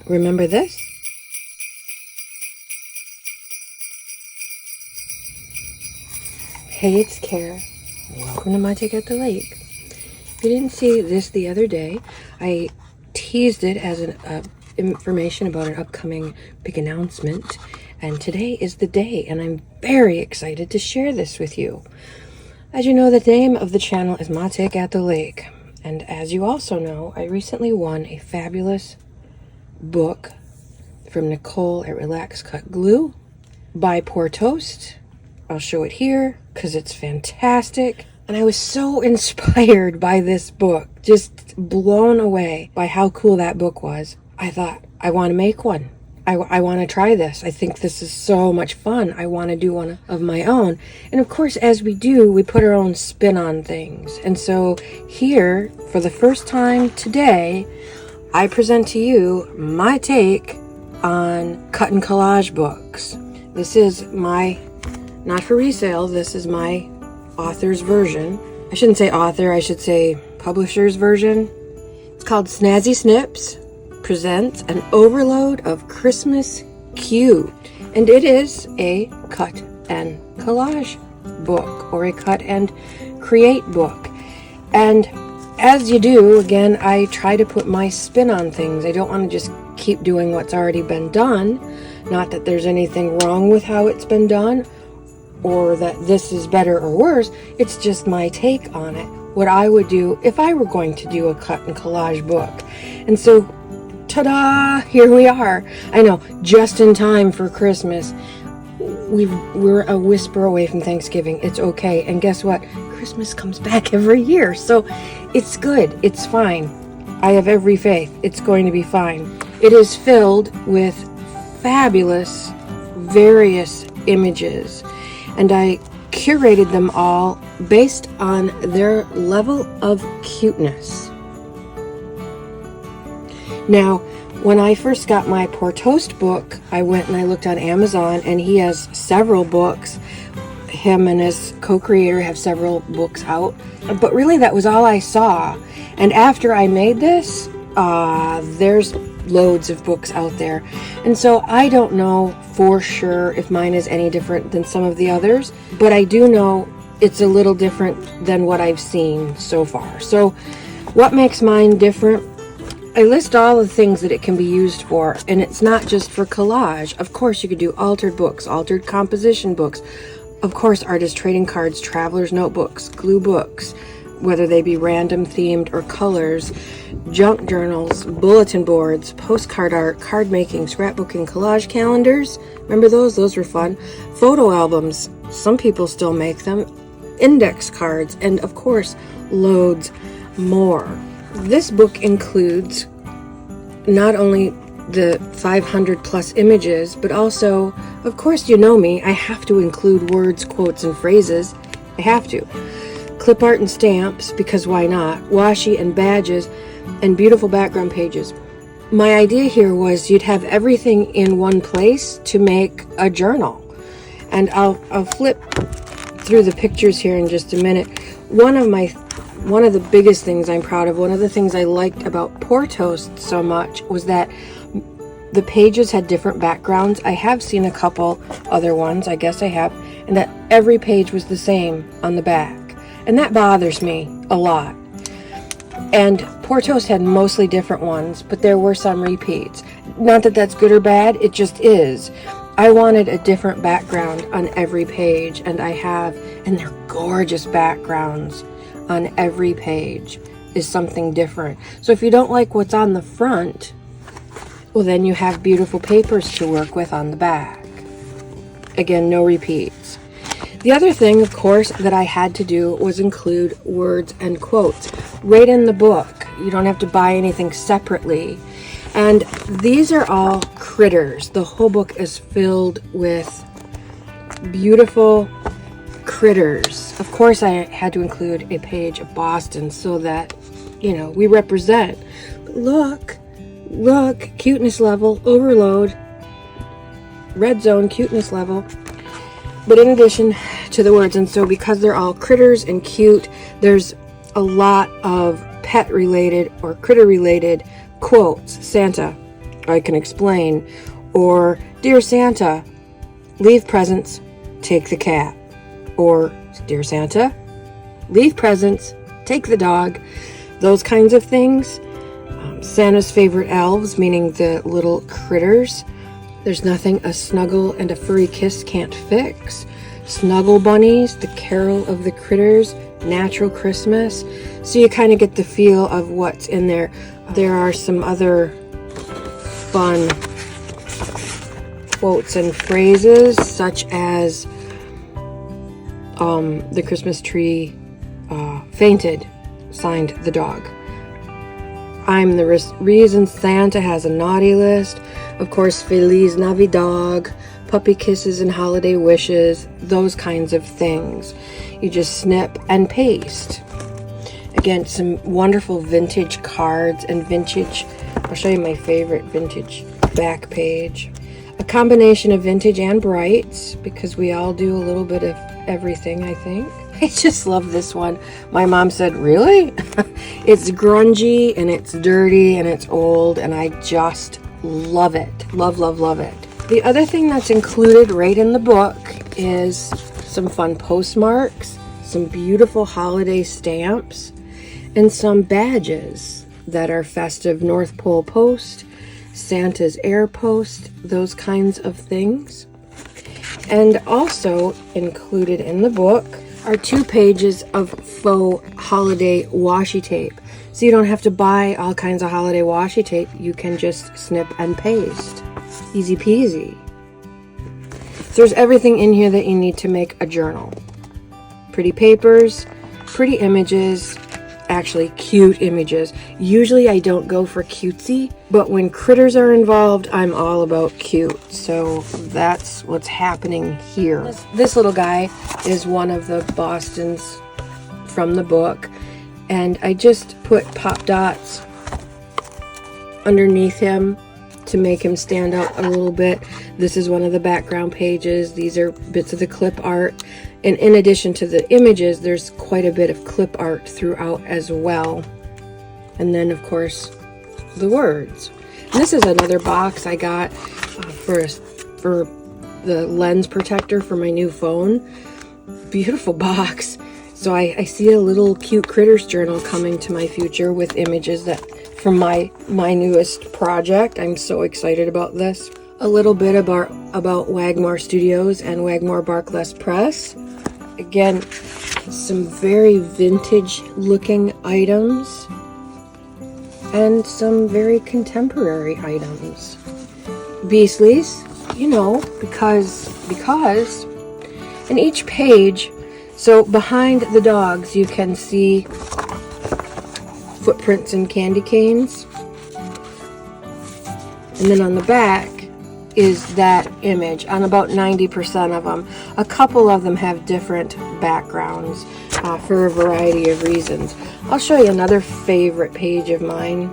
Remember this? Hey, it's Kara. Welcome to My Take at the Lake. If you didn't see this the other day, I teased it as an information about an upcoming big announcement, and today is the day, and I'm very excited to share this with you. As you know, the name of the channel is My Take at the Lake, and as you also know, I recently won a fabulous book from Nicole at Relax Cut Glue by Pour Toast. I'll show it here because it's fantastic. And I was so inspired by this book, just blown away by how cool that book was. I thought, I want to make one. I want to try this. I think this is so much fun. I want to do one of my own. And of course, as we do, we put our own spin on things. And so here, for the first time today, I present to you my take on cut and collage books. This is my, not for resale, this is my author's version. I shouldn't say author, I should say publisher's version. It's called Snazzy Snips presents an overload of Christmas cute. And it is a cut and collage book, or a cut and create book. And as you do, again, I try to put my spin on things. I don't want to just keep doing what's already been done. Not that there's anything wrong with how it's been done, or that this is better or worse. It's just my take on it. What I would do if I were going to do a cut and collage book. And so, ta-da! Here we are. I know, just in time for Christmas. We're a whisper away from Thanksgiving. It's okay. And guess what? Christmas comes back every year. So it's good. It's fine. I have every faith. It's going to be fine. It is filled with fabulous, various images. And I curated them all based on their level of cuteness. Now, when I first got my Pour Toast book, I went and I looked on Amazon, and he has several books. Him and his co-creator have several books out. But really, that was all I saw. And after I made this, there's loads of books out there. And so I don't know for sure if mine is any different than some of the others. But I do know it's a little different than what I've seen so far. So what makes mine different? I list all the things that it can be used for, and it's not just for collage. Of course, you could do altered books, altered composition books. Of course, artist trading cards, traveler's notebooks, glue books, whether they be random themed or colors, junk journals, bulletin boards, postcard art, card making, scrapbooking, collage calendars. Remember those? Those were fun. Photo albums. Some people still make them. Index cards, and of course, loads more. This book includes not only the 500 plus images, but also, of course, you know me, I have to include words, quotes, and phrases. I have to. Clip art and stamps, because why not? Washi and badges, and beautiful background pages. My idea here was you'd have everything in one place to make a journal. And I'll flip through the pictures here in just a minute. One of the biggest things I'm proud of, one of the things I liked about Pour Toast so much was that the pages had different backgrounds. I have seen a couple other ones, I guess I have, and that every page was the same on the back. And that bothers me a lot. And Pour Toast had mostly different ones, but there were some repeats. Not that that's good or bad, it just is. I wanted a different background on every page, and I have, and they're gorgeous backgrounds. On every page is something different. So if you don't like what's on the front, well, then you have beautiful papers to work with on the back. Again, no repeats. The other thing, of course, that I had to do was include words and quotes right in the book. You don't have to buy anything separately. And these are all critters. The whole book is filled with beautiful critters. Of course, I had to include a page of Boston so that, you know, we represent. But look, cuteness level, overload, red zone, cuteness level. But in addition to the words, and so because they're all critters and cute, there's a lot of pet related or critter related quotes. Santa, I can explain. Or, Dear Santa, leave presents, take the cat. Or, Dear Santa, leave presents, take the dog. Those kinds of things. Santa's favorite elves, meaning the little critters. There's nothing a snuggle and a furry kiss can't fix. Snuggle bunnies, the carol of the critters, natural Christmas. So you kind of get the feel of what's in there. There are some other fun quotes and phrases, such as the Christmas tree fainted, signed the dog. I'm the reason Santa has a naughty list. Of course, Feliz Navidad, puppy kisses and holiday wishes, those kinds of things. You just snip and paste. Again, some wonderful vintage cards and vintage, I'll show you my favorite vintage back page. A combination of vintage and brights, because we all do a little bit of everything, I think. I just love this one. My mom said, really? It's grungy and it's dirty and it's old, and I just love it. Love, love, love it. The other thing that's included right in the book is some fun postmarks, some beautiful holiday stamps, and some badges that are festive. North Pole Post, Santa's Air Post, those kinds of things. And also included in the book are 2 pages of faux holiday washi tape. So you don't have to buy all kinds of holiday washi tape. You can just snip and paste. Easy peasy. So there's everything in here that you need to make a journal. Pretty papers, pretty images, actually cute images. Usually I don't go for cutesy, but when critters are involved, I'm all about cute. So that's what's happening here. This little guy is one of the Bostons from the book, and I just put pop dots underneath him to make him stand out a little bit. This is one of the background pages. These are bits of the clip art. And in addition to the images, there's quite a bit of clip art throughout as well. And then, of course, the words. And this is another box I got for the lens protector for my new phone. Beautiful box. So I see a little cute critters journal coming to my future with images that from my newest project. I'm so excited about this. A little bit about Wagmore Studios and Wagmore Barkless Press. Again, some very vintage looking items and some very contemporary items. Beasley's, you know, because in each page, so behind the dogs you can see footprints and candy canes, and then on the back is that image on about 90% of them. A couple of them have different backgrounds for a variety of reasons. I'll show you another favorite page of mine.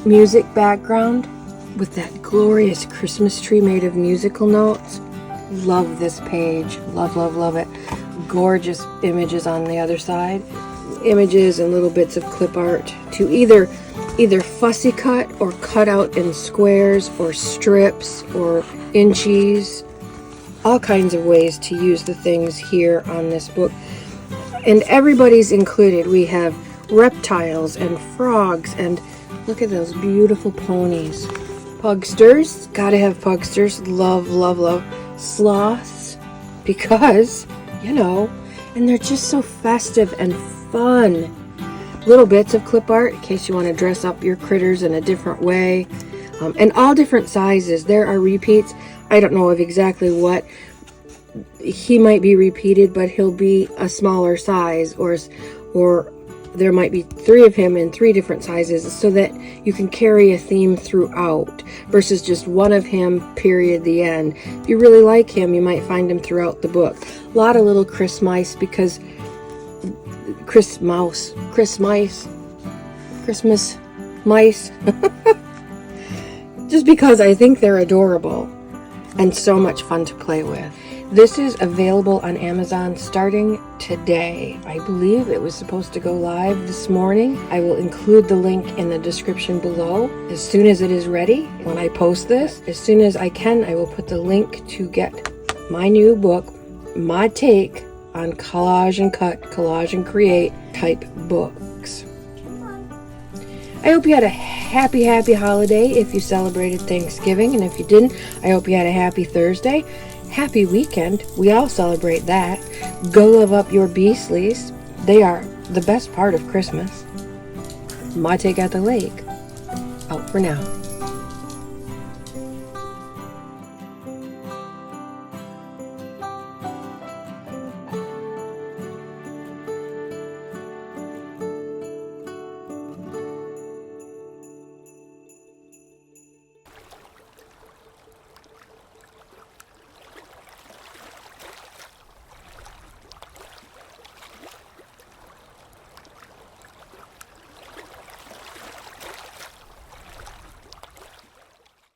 Music background with that glorious Christmas tree made of musical notes. Love this page. Love, love, love it. Gorgeous images on the other side. Images and little bits of clip art to either fussy cut or cut out in squares or strips or inchies. All kinds of ways to use the things here on this book. And everybody's included. We have reptiles and frogs, and look at those beautiful ponies. Pugsters, gotta have pugsters. Love, love, love. Sloths, because, you know, and they're just so festive and fun. Little bits of clip art in case you want to dress up your critters in a different way, and all different sizes. There are repeats. I don't know of exactly what. He might be repeated, but he'll be a smaller size, or there might be 3 of him in 3 different sizes, so that you can carry a theme throughout versus just one of him, period, the end. If you really like him, you might find him throughout the book. A lot of little Chris mice, because Christmas mice. Just because I think they're adorable and so much fun to play with. This is available on Amazon starting today. I believe it was supposed to go live this morning. I will include the link in the description below as soon as it is ready. When I post this, as soon as I can, I will put the link to get my new book, my take on collage and cut, collage and create type books. I hope you had a happy holiday if you celebrated Thanksgiving, and if you didn't, I hope you had a happy Thursday. Happy weekend. We all celebrate that. Go love up your beastlies. They are the best part of Christmas. My take at the lake. Out for now.